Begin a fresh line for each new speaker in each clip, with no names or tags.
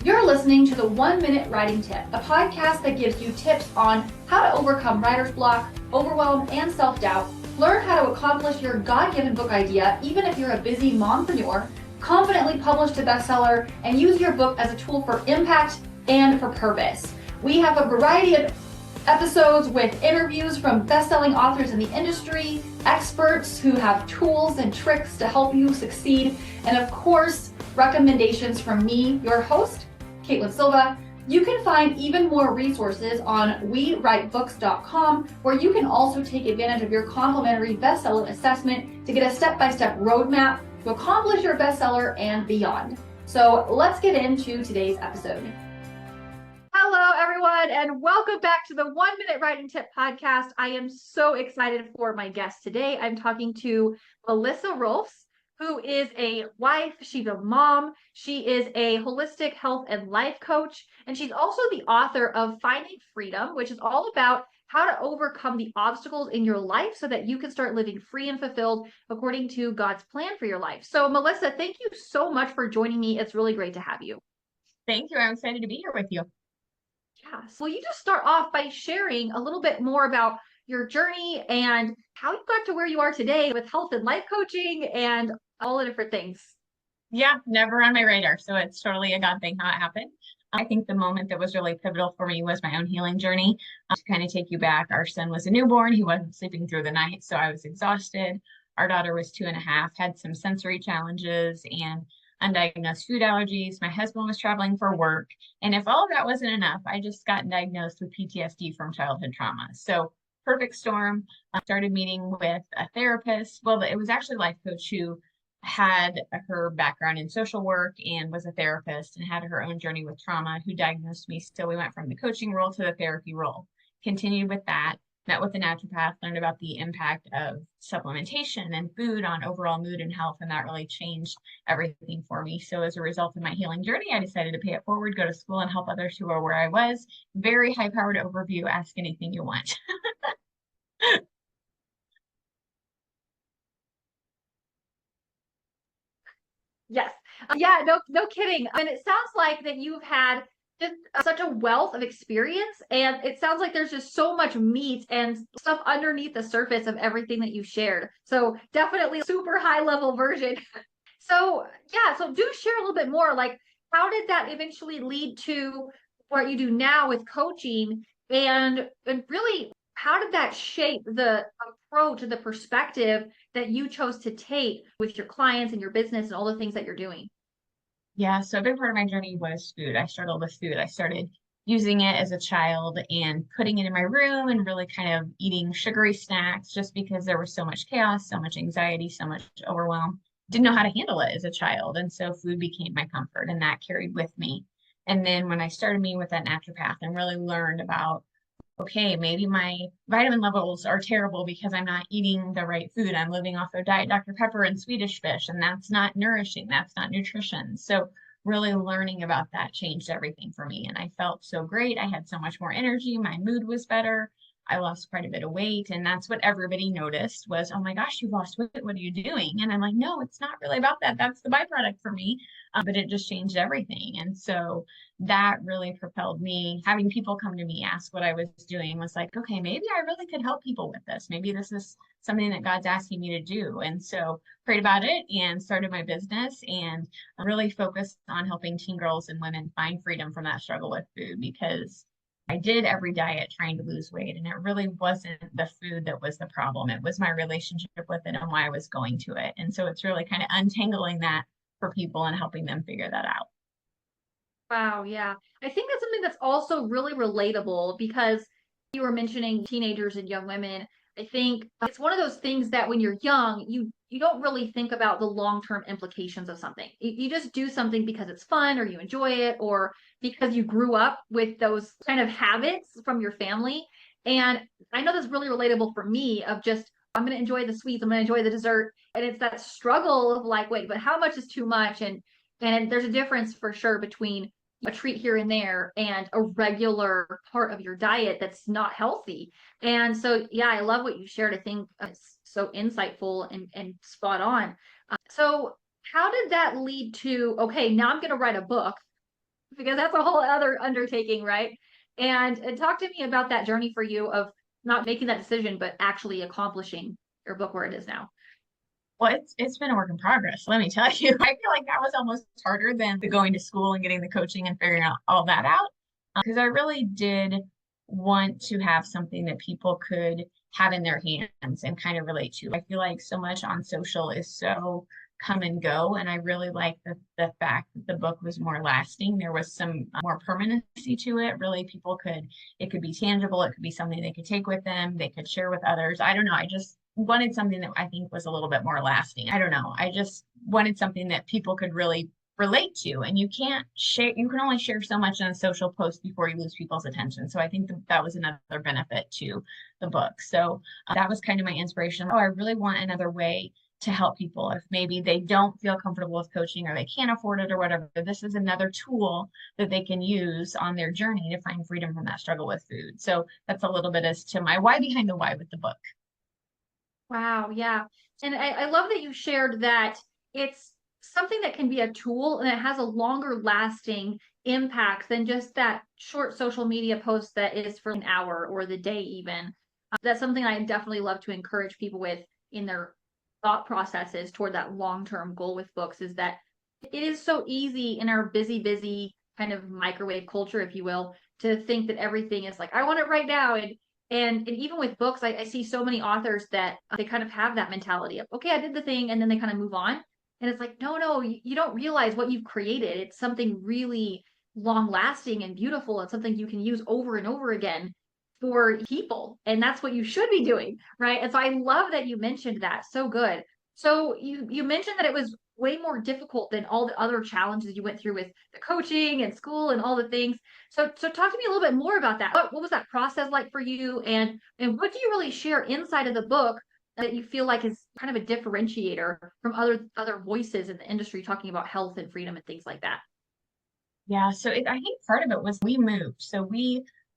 You're listening to the 1 Minute Writing Tip, a podcast that gives you tips on how to overcome writer's block, overwhelm, and self-doubt, learn how to accomplish your God-given book idea, even if you're a busy mompreneur, confidently publish to bestseller, and use your book as a tool for impact and for purpose. We have a variety of episodes with interviews from best-selling authors in the industry, experts who have tools and tricks to help you succeed, and of course, recommendations from me, your host, Caitlin Silva. You can find even more resources on wewritebooks.com, where you can also take advantage of your complimentary bestseller assessment to get a step-by-step roadmap to accomplish your bestseller and beyond. So let's get into today's episode. Hello, everyone, and welcome back to the 1 Minute Writing Tip podcast. I am so excited for my guest today. I'm talking to Melissa Rohlfs, who is a wife. She's a mom. She is a holistic health and life coach, and she's also the author of Finding Freedom, which is all about how to overcome the obstacles in your life so that you can start living free and fulfilled according to God's plan for your life. So, Melissa, thank you so much for joining me. It's really great to have you.
Thank you. I'm excited to be here with you.
Yeah. So will you just start off by sharing a little bit more about your journey and how you got to where you are today with health and life coaching and all the different things?
Yeah, never on my radar. So it's totally a God thing how it happened. I think the moment that was really pivotal for me was my own healing journey. To kind of take you back, our son was a newborn. He wasn't sleeping through the night, so I was exhausted. Our daughter was 2.5, had some sensory challenges and undiagnosed food allergies. My husband was traveling for work. And if all of that wasn't enough, I just got diagnosed with PTSD from childhood trauma. So perfect storm. I started meeting with a therapist. Well, it was actually a life coach who had her background in social work and was a therapist and had her own journey with trauma, who diagnosed me. So we went from the coaching role to the therapy role, continued with that, met with a naturopath, learned about the impact of supplementation and food on overall mood and health. And that really changed everything for me. So as a result of my healing journey, I decided to pay it forward, go to school and help others who are where I was. Very high powered overview. Ask anything you want.
Yes. Yeah, no kidding. And it sounds like that you've had just such a wealth of experience, and it sounds like there's just so much meat and stuff underneath the surface of everything that you shared. So definitely a super high level version. So yeah, so do share a little bit more, like how did that eventually lead to what you do now with coaching, and really how did that shape the approach and the perspective that you chose to take with your clients and your business and all the things that you're doing?
Yeah, so a big part of my journey was food. I struggled with food. I started using it as a child and putting it in my room and really kind of eating sugary snacks just because there was so much chaos, so much anxiety, so much overwhelm. Didn't know how to handle it as a child. And so food became my comfort and that carried with me. And then when I started meeting with that naturopath and really learned about, okay, maybe my vitamin levels are terrible because I'm not eating the right food. I'm living off of Diet Dr. Pepper and Swedish fish, and that's not nourishing. That's not nutrition. So really learning about that changed everything for me. And I felt so great. I had so much more energy. My mood was better. I lost quite a bit of weight. And that's what everybody noticed was, oh my gosh, you lost weight. What are you doing? And I'm like, no, it's not really about that. That's the byproduct for me. But it just changed everything. And so that really propelled me. Having people come to me, ask what I was doing was like, okay, maybe I really could help people with this. Maybe this is something that God's asking me to do. And so prayed about it and started my business and really focused on helping teen girls and women find freedom from that struggle with food, because I did every diet trying to lose weight, and it really wasn't the food that was the problem. It was my relationship with it and why I was going to it. And so it's really kind of untangling that for people and helping them figure that out.
Wow, yeah. I think that's something that's also really relatable because you were mentioning teenagers and young women. I think it's one of those things that when you're young, you don't really think about the long-term implications of something. You just do something because it's fun or you enjoy it or because you grew up with those kind of habits from your family. And I know that's really relatable for me of just I'm going to enjoy the sweets, I'm going to enjoy the dessert, and it's that struggle of like, wait, but how much is too much? And there's a difference for sure between a treat here and there and a regular part of your diet that's not healthy. And so, yeah, I love what you shared. I think it's so insightful and spot on. So, how did that lead to, okay, now I'm going to write a book? because that's a whole other undertaking, right? And talk to me about that journey for you of not making that decision, but actually accomplishing your book where it is now.
Well, it's been a work in progress, let me tell you. I feel like that was almost harder than the going to school and getting the coaching and figuring out all that out. Because I really did want to have something that people could have in their hands and kind of relate to. I feel like so much on social is so come and go, and I really like the fact that the book was more lasting. There was some more permanency to it. Really, people could, it could be tangible, it could be something they could take with them, they could share with others. I don't know. I just wanted something that I think was a little bit more lasting. I don't know. I just wanted something that people could really relate to. And you can't share, you can only share so much in a social post before you lose people's attention. So I think that was another benefit to the book. So that was kind of my inspiration. Oh, I really want another way to help people if maybe they don't feel comfortable with coaching or they can't afford it or whatever. This is another tool that they can use on their journey to find freedom from that struggle with food. So that's a little bit as to my why behind the why with the book.
Wow, yeah. And I love that you shared that it's something that can be a tool and it has a longer lasting impact than just that short social media post that is for an hour or the day even. That's something I definitely love to encourage people with in their thought processes toward that long-term goal with books is that it is so easy in our busy kind of microwave culture, if you will, to think that everything is like, I want it right now. And even with books, I see so many authors that they kind of have that mentality of, okay, I did the thing, and then they kind of move on. And it's like, no, you don't realize what you've created. It's something really long lasting and beautiful and something you can use over and over again for people. And that's what you should be doing, right? And so I love that you mentioned that. So good. So you mentioned that it was way more difficult than all the other challenges you went through with the coaching and school and all the things. So talk to me a little bit more about that. What was that process like for you, and what do you really share inside of the book that you feel like is kind of a differentiator from other voices in the industry talking about health and freedom and things like that?
Yeah, so I think part of it was we moved.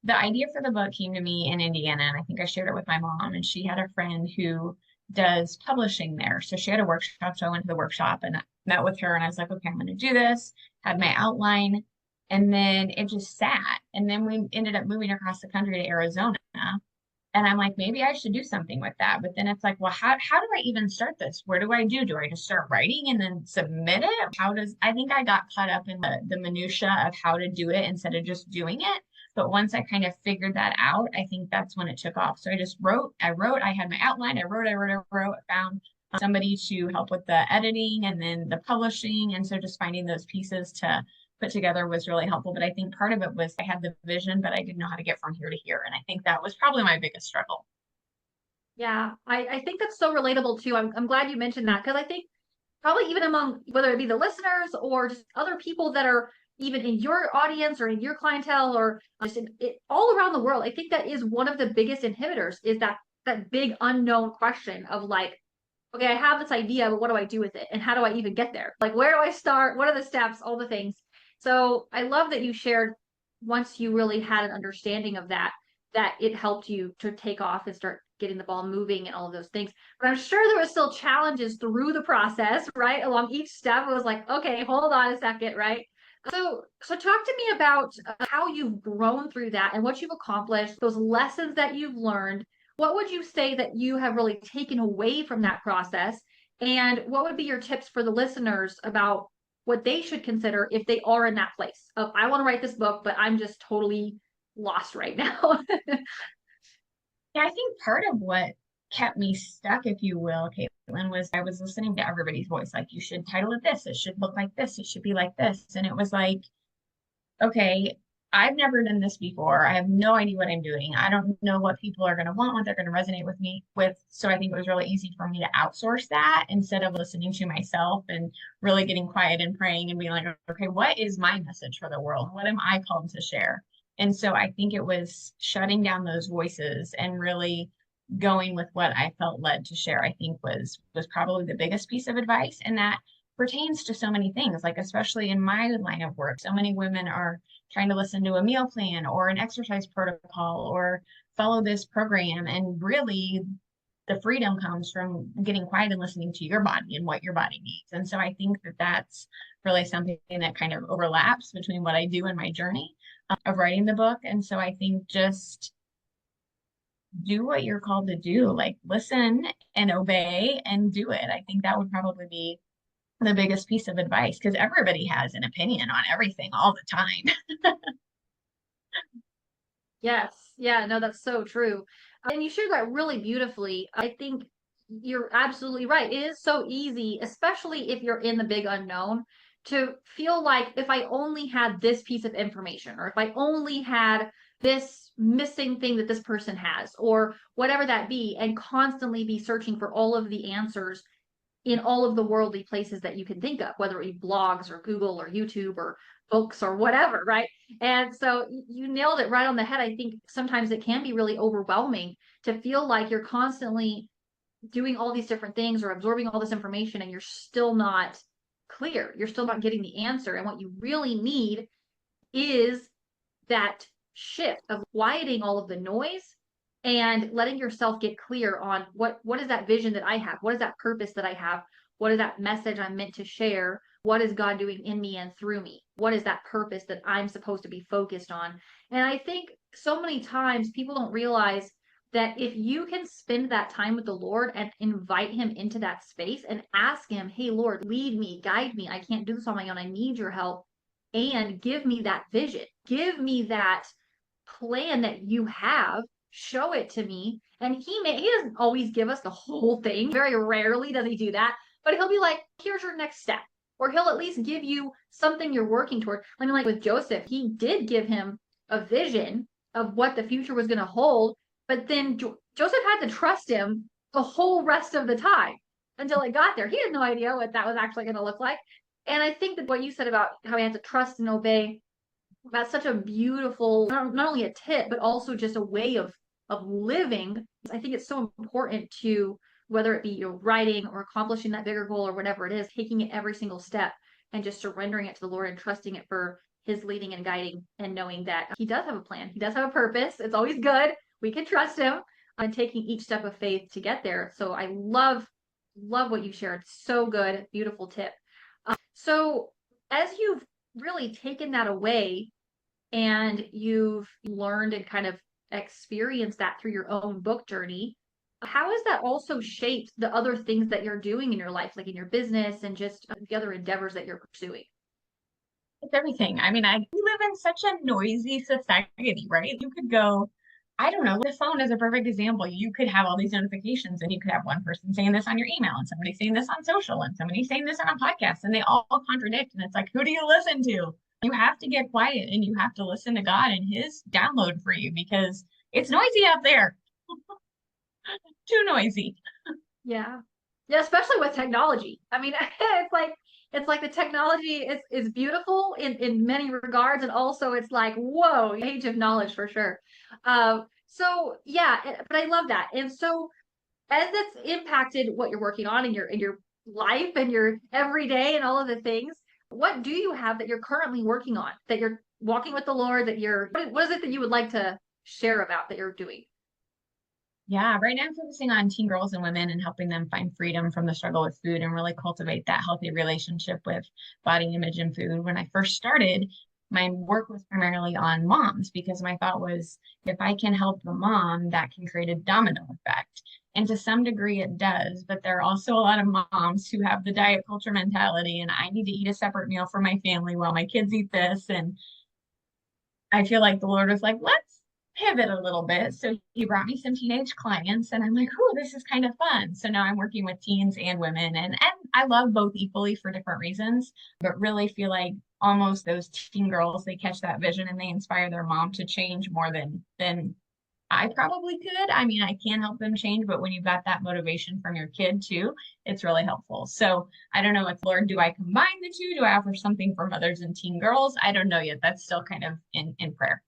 The idea for the book came to me in Indiana, and I think I shared it with my mom, and she had a friend who does publishing there. So she had a workshop, so I went to the workshop and met with her, and I was like, okay, I'm going to do this, had my outline, and then it just sat. And then we ended up moving across the country to Arizona. And I'm like, maybe I should do something with that. But then it's like, well, how do I even start this? Where do I do? Do I just start writing and then submit it? I think I got caught up in the minutia of how to do it instead of just doing it. But once I kind of figured that out, I think that's when it took off. So I just I had my outline, I found somebody to help with the editing and then the publishing. And so just finding those pieces to put together was really helpful. But I think part of it was I had the vision, but I didn't know how to get from here to here. And I think that was probably my biggest struggle.
Yeah, I think that's so relatable too. I'm glad you mentioned that because I think probably even among whether it be the listeners or just other people that are even in your audience or in your clientele or just all around the world, I think that is one of the biggest inhibitors is that big unknown question of like, okay, I have this idea, but what do I do with it? And how do I even get there? Like, where do I start? What are the steps? All the things. So I love that you shared once you really had an understanding of that, that it helped you to take off and start getting the ball moving and all of those things. But I'm sure there were still challenges through the process, right? Along each step, it was like, okay, hold on a second, right? So talk to me about how you've grown through that and what you've accomplished, those lessons that you've learned. What would you say that you have really taken away from that process? And what would be your tips for the listeners about what they should consider if they are in that place of, I want to write this book, but I'm just totally lost right now?
Yeah, I think part of what kept me stuck, if you will, Caitlin, was I was listening to everybody's voice. Like, you should title it this, it should look like this, it should be like this. And it was like, okay, I've never done this before. I have no idea what I'm doing. I don't know what people are going to want, what they're going to resonate with me with. So I think it was really easy for me to outsource that instead of listening to myself and really getting quiet and praying and being like, okay, what is my message for the world? What am I called to share? And so I think it was shutting down those voices and really going with what I felt led to share, I think was probably the biggest piece of advice. And that pertains to so many things, like especially in my line of work, so many women are trying to listen to a meal plan or an exercise protocol or follow this program. And really, the freedom comes from getting quiet and listening to your body and what your body needs. And so I think that that's really something that kind of overlaps between what I do in my journey of writing the book. And so I think just do what you're called to do, like listen and obey and do it. I think that would probably be the biggest piece of advice because everybody has an opinion on everything all the time.
Yes. Yeah, no, that's so true. And you shared that really beautifully. I think you're absolutely right. It is so easy, especially if you're in the big unknown, to feel like if I only had this piece of information, or if I only had this missing thing that this person has, or whatever that be, and constantly be searching for all of the answers in all of the worldly places that you can think of, whether it be blogs or Google or YouTube or books or whatever, right? And so you nailed it right on the head. I think sometimes it can be really overwhelming to feel like you're constantly doing all these different things or absorbing all this information and you're still not clear. You're still not getting the answer. And what you really need is that shift of quieting all of the noise and letting yourself get clear on what is that vision that I have? What is that purpose that I have? What is that message I'm meant to share? What is God doing in me and through me? What is that purpose that I'm supposed to be focused on? And I think so many times people don't realize that if you can spend that time with the Lord and invite him into that space and ask him, hey, Lord, lead me, guide me. I can't do this on my own. I need your help. And give me that vision. Give me that plan that you have. Show it to me. And he doesn't always give us the whole thing. Very rarely does he do that. But he'll be like, here's your next step. Or he'll at least give you something you're working toward. I mean, like with Joseph, he did give him a vision of what the future was going to hold. But then Joseph had to trust him the whole rest of the time until it got there. He had no idea what that was actually going to look like. And I think that what you said about how we have to trust and obey, that's such a beautiful, not only a tip, but also just a way of living. I think it's so important to, whether it be your writing or accomplishing that bigger goal or whatever it is, taking it every single step and just surrendering it to the Lord and trusting it for his leading and guiding and knowing that he does have a plan. He does have a purpose. It's always good. We can trust him and taking each step of faith to get there. So I love what you shared. So good. Beautiful tip. So as you've really taken that away and you've learned and kind of experienced that through your own book journey, how has that also shaped the other things that you're doing in your life, like in your business and just the other endeavors that you're pursuing?
It's everything. I mean, we live in such a noisy society, right? You could go, I don't know, the phone is a perfect example. You could have all these notifications and you could have one person saying this on your email and somebody saying this on social and somebody saying this on a podcast and they all contradict. And it's like, who do you listen to? You have to get quiet and you have to listen to God and his download for you because it's noisy out there. Too noisy.
Yeah. Yeah, especially with technology. I mean, it's like the technology is beautiful in many regards, and also it's like, whoa, age of knowledge for sure. So yeah, but I love that. And so as that's impacted what you're working on in your life and your everyday and all of the things, what do you have that you're currently working on, that you're walking with the Lord, that you're what is it that you would like to share about that you're doing?
Yeah, right now I'm focusing on teen girls and women and helping them find freedom from the struggle with food and really cultivate that healthy relationship with body image and food. When I first started, my work was primarily on moms because my thought was if I can help the mom, that can create a domino effect. And to some degree it does, but there are also a lot of moms who have the diet culture mentality and I need to eat a separate meal for my family while my kids eat this. And I feel like the Lord was like, let's pivot a little bit. So he brought me some teenage clients and I'm like, oh, this is kind of fun. So now I'm working with teens and women and I love both equally for different reasons, but really feel like almost those teen girls, they catch that vision and they inspire their mom to change more than I probably could. I mean, I can help them change, but when you've got that motivation from your kid too, it's really helpful. So I don't know if, Lord, do I combine the two? Do I offer something for mothers and teen girls? I don't know yet. That's still kind of in prayer.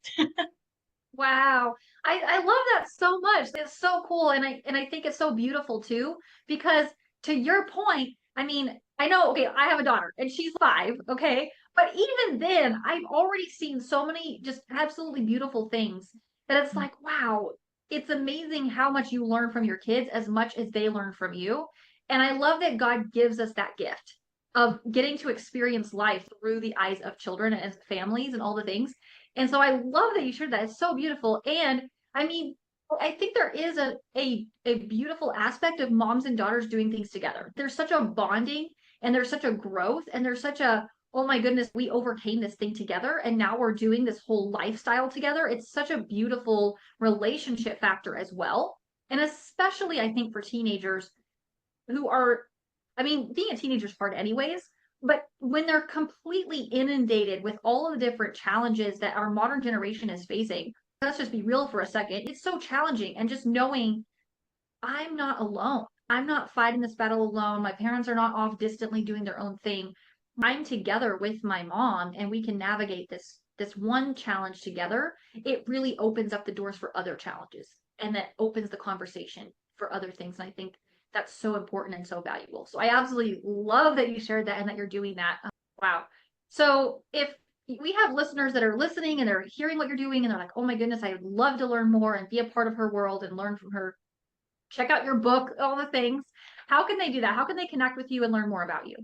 Wow. I love that so much. It's so cool. And I think it's so beautiful too, because to your point, I mean, I know, okay, I have a daughter and she's 5, okay? But even then, I've already seen so many just absolutely beautiful things that it's like, wow, it's amazing how much you learn from your kids as much as they learn from you. And I love that God gives us that gift of getting to experience life through the eyes of children and families and all the things. And so I love that you shared that. It's so beautiful. And I mean, I think there is a beautiful aspect of moms and daughters doing things together. There's such a bonding and there's such a growth and there's such a, oh my goodness, we overcame this thing together and now we're doing this whole lifestyle together. It's such a beautiful relationship factor as well. And especially I think for teenagers who are, I mean, being a teenager is hard anyways, but when they're completely inundated with all of the different challenges that our modern generation is facing, let's just be real for a second. It's so challenging. And just knowing I'm not alone. I'm not fighting this battle alone. My parents are not off distantly doing their own thing. I'm together with my mom and we can navigate this one challenge together. It really opens up the doors for other challenges and that opens the conversation for other things. And I think that's so important and so valuable. So I absolutely love that you shared that and that you're doing that. Wow. So if we have listeners that are listening and they're hearing what you're doing and they're like, oh my goodness, I would love to learn more and be a part of her world and learn from her. Check out your book, all the things. How can they do that? How can they connect with you and learn more about you?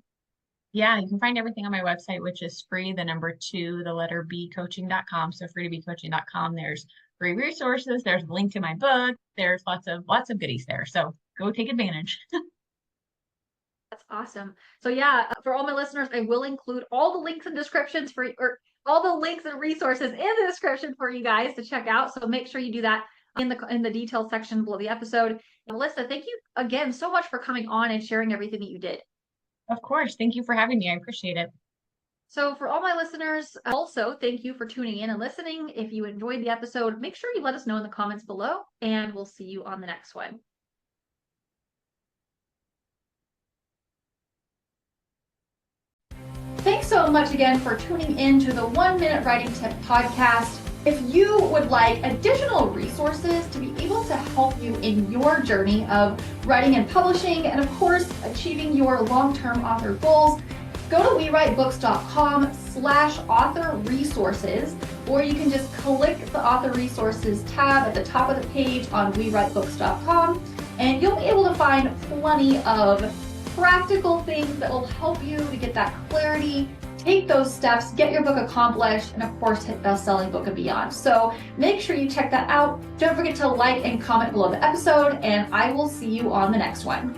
Yeah, you can find everything on my website, which is free, the number two, the letter B, coaching.com. So freetobecoaching.com. There's free resources. There's a link to my book. There's lots of goodies there. So go take advantage.
That's awesome. So yeah, for all my listeners, I will include all the links and descriptions or all the links and resources in the description for you guys to check out. So make sure you do that in the details section below the episode. And Melissa, thank you again so much for coming on and sharing everything that you did.
Of course. Thank you for having me. I appreciate it.
So for all my listeners, also thank you for tuning in and listening. If you enjoyed the episode, make sure you let us know in the comments below, and we'll see you on the next one. Thanks so much again for tuning in to the 1 Minute Writing Tip podcast. If you would like additional resources to be able to help you in your journey of writing and publishing, and of course, achieving your long-term author goals, go to wewritebooks.com/author resources, or you can just click the author resources tab at the top of the page on wewritebooks.com, and you'll be able to find plenty of practical things that will help you to get that clarity, take those steps, get your book accomplished, and of course hit best-selling book and beyond. So make sure you check that out. Don't forget to like and comment below the episode, and I will see you on the next one.